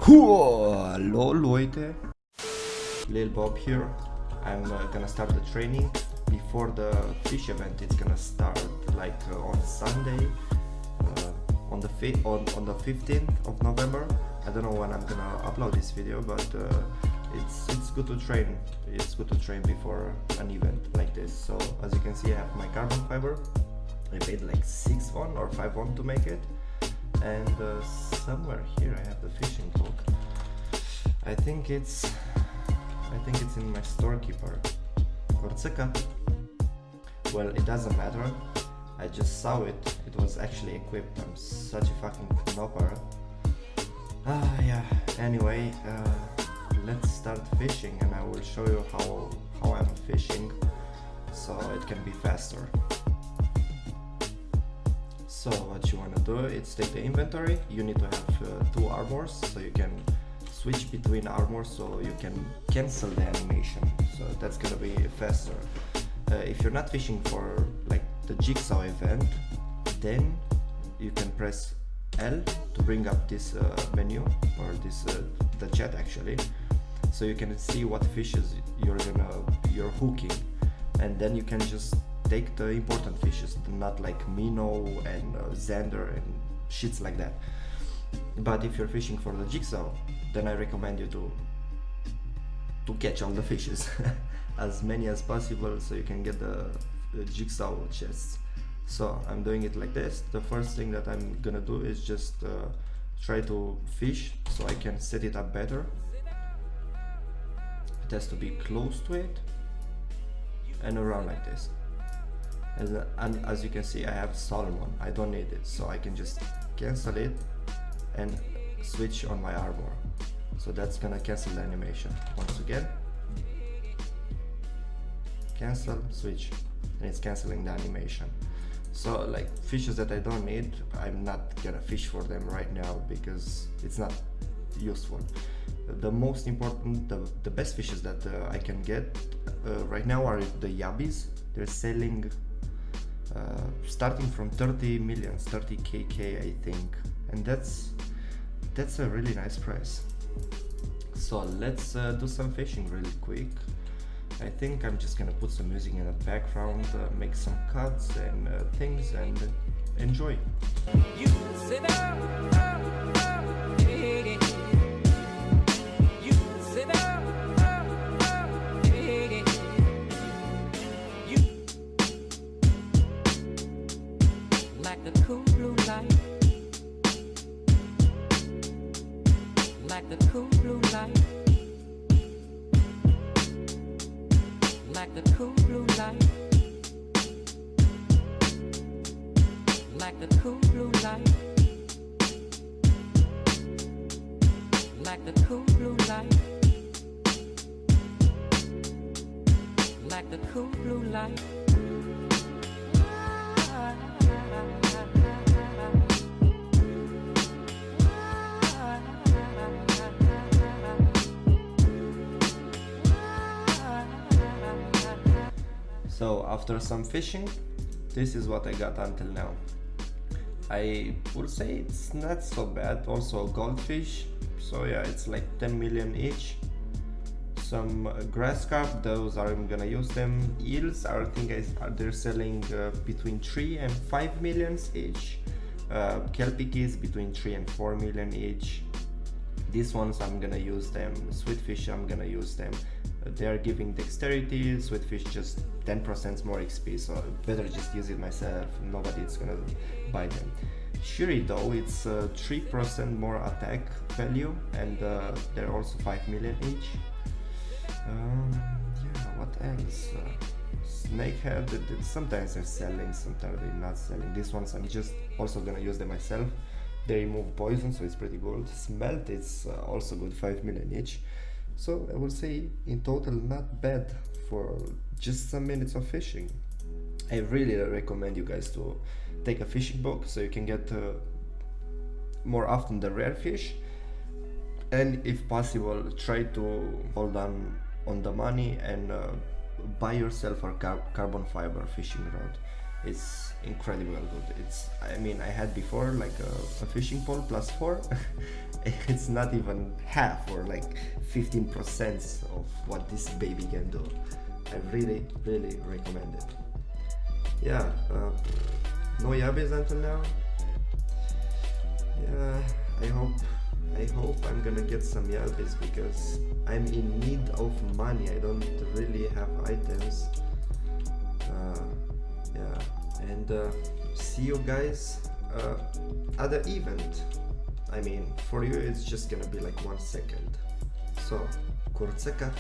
Hallo Leute, Lil Bob here. I'm gonna start the training before the fish event. It's gonna start like on Sunday, on the 15th of November. I don't know when I'm gonna upload this video, but it's good to train. It's good to train before an event like this. So as you can see, I have my carbon fiber. I paid like 6 won or 5 won to make it. And somewhere here I have the fishing hook. I think it's in my storekeeper. Korcyka. Well, it doesn't matter. I just saw it. It was actually equipped. I'm such a fucking knopper. Yeah. Anyway, let's start fishing, and I will show you how I'm fishing, so it can be faster. So what you want to do is take the inventory. You need to have 2 armors, so you can switch between armors, so you can cancel the animation. So that's gonna be faster. If you're not fishing for like the Jigsaw event, then you can press L to bring up this menu, or this the chat actually, so you can see what fishes you're hooking, and then you can just take the important fishes, not like minnow and zander and shits like that. But if you're fishing for the Jigsaw, then I recommend you to catch all the fishes, as many as possible, so you can get the Jigsaw chests. So I'm doing it like this. The first thing that I'm gonna do is just try to fish so I can set it up better. It has to be close to it and around like this. And as you can see, I have salmon. I don't need it, so I can just cancel it and switch on my armor. So that's gonna cancel the animation. Once again, cancel, switch, and it's canceling the animation. So like fishes that I don't need, I'm not gonna fish for them right now because it's not useful. The most important, the best fishes that I can get right now are the yabbies. They're selling starting from 30 millions, 30 KK I think, and that's a really nice price. So let's do some fishing really quick. I think I'm just gonna put some music in the background, make some cuts and things, and enjoy. You sit down. So after some fishing, this is what I got until now. I would say it's not so bad. Also goldfish, so yeah, it's like 10 million each. Some grass carp, those I'm gonna use them. Eels, I think they're selling between 3 and 5 millions each. Kelpikis between 3 and 4 million each. These ones I'm gonna use them. Sweetfish, I'm gonna use them. They're giving dexterity. Sweetfish just 10% more XP, so better just use it myself. Nobody's gonna buy them. Shuri though, it's 3% more attack value, and they're also 5 million each. Yeah, what else? Snakehead, sometimes they're selling, sometimes they're not selling. These ones I'm just also gonna use them myself. They remove poison, so it's pretty good. Smelt, it's also good, 5 million each. So I would say in total not bad for just some minutes of fishing. I really recommend you guys to take a fishing book so you can get more often the rare fish, and if possible try to hold on the money and buy yourself a carbon fiber fishing rod. It's incredibly good. I mean, I had before like a fishing pole plus 4. It's not even half or like 15% of what this baby can do. I really, really recommend it. Yeah, no yabbies until now. Yeah, I hope I'm gonna get some yabbies because I'm in need of money. I don't really have items. Yeah, and see you guys at the event. I mean, for you it's just gonna be like 1 second. So, kurze cut.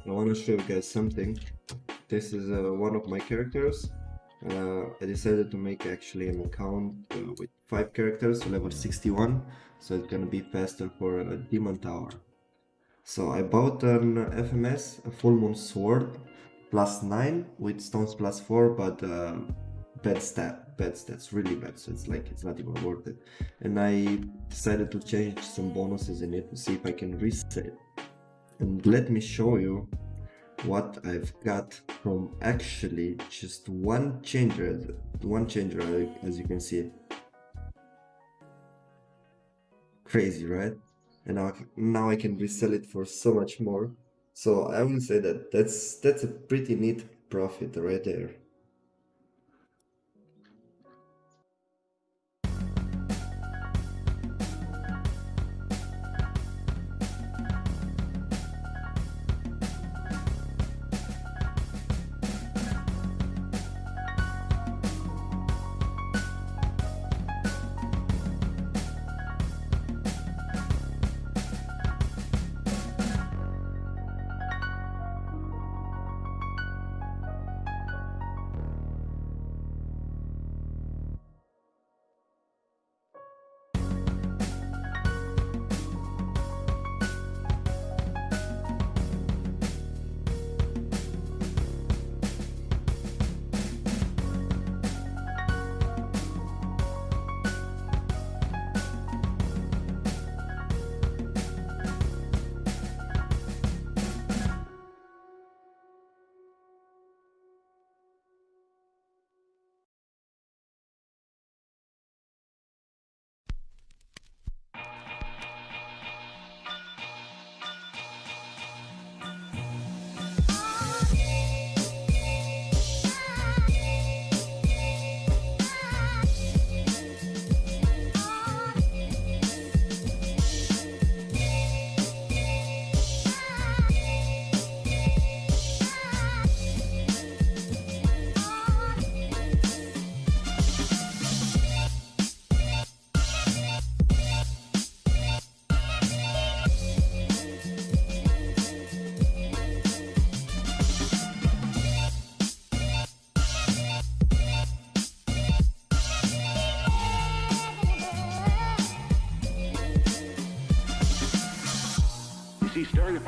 I want to show you guys something. This is one of my characters. I decided to make actually an account with 5 characters, level 61, so it's gonna be faster for a demon tower. So I bought an FMS, a full moon sword, +9 with stones +4, but bad stats, really bad. So it's like it's not even worth it. And I decided to change some bonuses in it to see if I can reset. And let me show you what I've got from actually just one changer, as you can see. Crazy, right? And now I can resell it for so much more. So I will say that that's a pretty neat profit right there.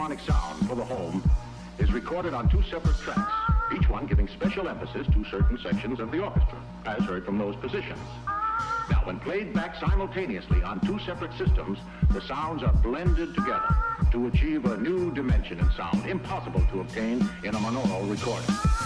symphonic sound for the home is recorded on two separate tracks, each one giving special emphasis to certain sections of the orchestra, as heard from those positions. Now, when played back simultaneously on two separate systems, the sounds are blended together to achieve a new dimension in sound, impossible to obtain in a monaural recording.